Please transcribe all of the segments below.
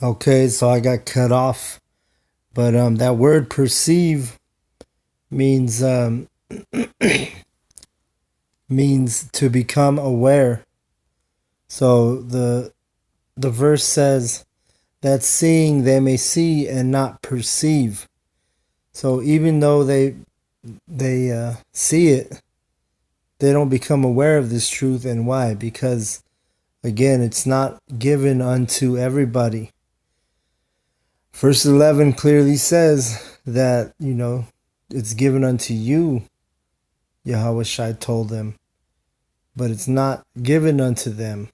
Okay, so I got cut off, but that word perceive means means to become aware. So the verse says that seeing they may see and not perceive. So even though they see it, they don't become aware of this truth. And why? Because again, it's not given unto everybody. Verse 11 clearly says that, it's given unto you, Yahweh Shai told them, but it's not given unto them.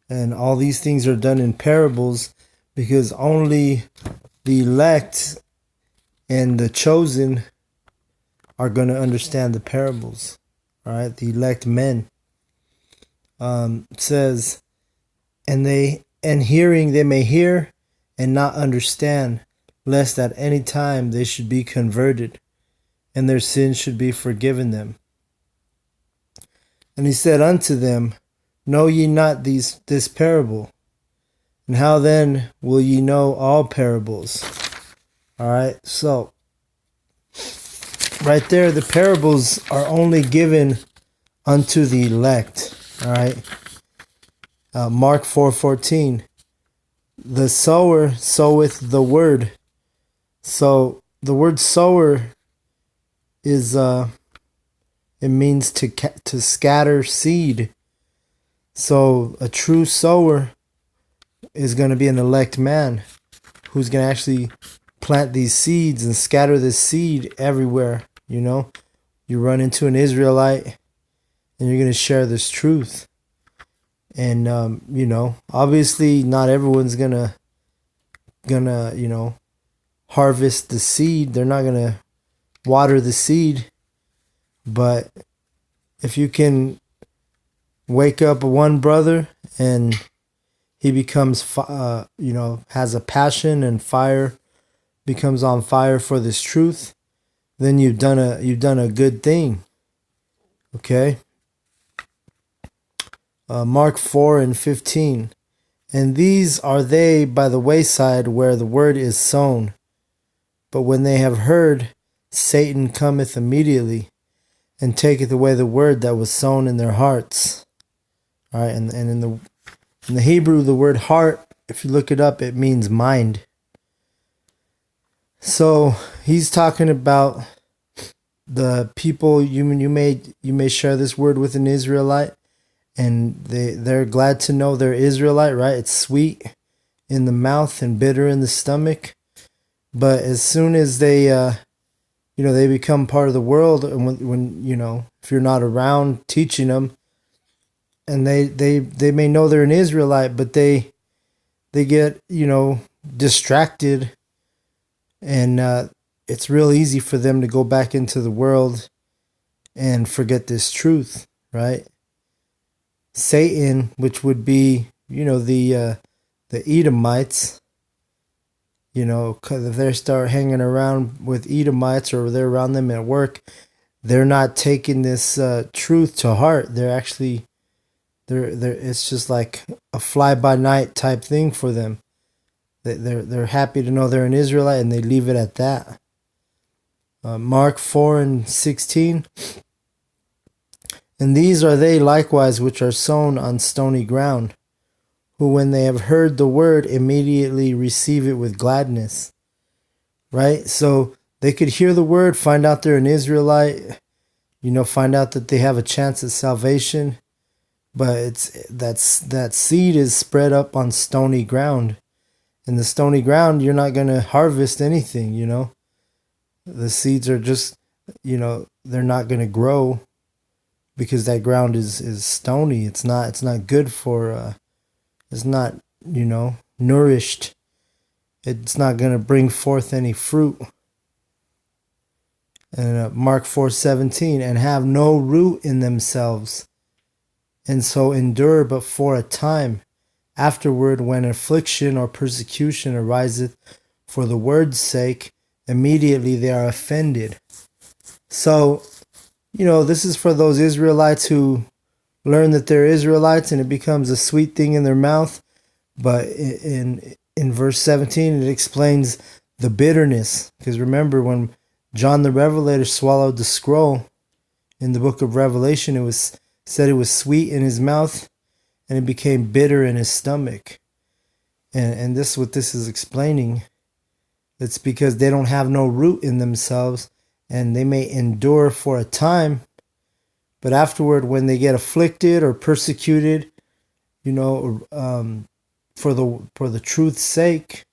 And all these things are done in parables because only the elect and the chosen are going to understand the parables. All right, the elect men. It says, and hearing they may hear and not understand, lest at any time they should be converted, and their sins should be forgiven them. And he said unto them, Know ye not this parable? And how then will ye know all parables? All right, so right there, the parables are only given unto the elect. All right, Mark 4:14. The sower soweth the word. So the word sower is it means to scatter seed. So a true sower is going to be an elect man who's going to actually plant these seeds and scatter this seed everywhere. You run into an Israelite and you're going to share this truth. And obviously not everyone's gonna harvest the seed. They're not gonna water the seed. But if you can wake up one brother and he becomes has a passion and fire, becomes on fire for this truth, then you've done a good thing. Okay. Mark 4:15. And these are they by the wayside where the word is sown. But when they have heard, Satan cometh immediately and taketh away the word that was sown in their hearts. All right, and in the Hebrew, the word heart, if you look it up, it means mind. So he's talking about the people. You may share this word with an Israelite, and they're glad to know they're Israelite, right? It's sweet in the mouth and bitter in the stomach. But as soon as they they become part of the world, and when if you're not around teaching them, and they may know they're an Israelite, but they get distracted, and it's real easy for them to go back into the world and forget this truth, right? Satan, which would be the Edomites, because if they start hanging around with Edomites or they're around them at work, they're not taking this truth to heart. They're actually it's just like a fly by night type thing for them. They're happy to know they're an Israelite, and they leave it at that. Mark 4:16. And these are they likewise which are sown on stony ground, who when they have heard the word immediately receive it with gladness. Right? So they could hear the word, find out they're an Israelite, find out that they have a chance at salvation, but that seed is spread up on stony ground. And the stony ground, you're not going to harvest anything, The seeds are just, they're not going to grow because that ground is stony. It's not good for it's not, nourished. It's not going to bring forth any fruit. And Mark 4:17, and have no root in themselves, and so endure but for a time. Afterward, when affliction or persecution ariseth for the word's sake, immediately they are offended. So, this is for those Israelites who learn that they're Israelites and it becomes a sweet thing in their mouth. But in verse 17, it explains the bitterness. Because remember, when John the Revelator swallowed the scroll in the book of Revelation, it was said it was sweet in his mouth and it became bitter in his stomach. And this what this is explaining. It's because they don't have no root in themselves, and they may endure for a time, but afterward, when they get afflicted or persecuted, for the truth's sake,